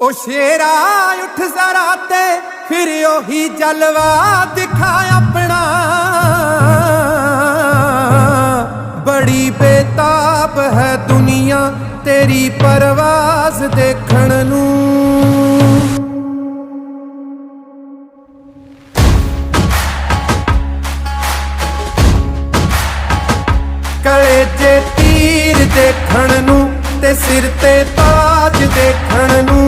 ओ शेरा उठ जरा ते फिर ओही जलवा दिखा अपना। बड़ी बेताब है दुनिया तेरी परवाज देखण नू। कलेजे तीर देखण नू ते सिर ते ताज देखण नू।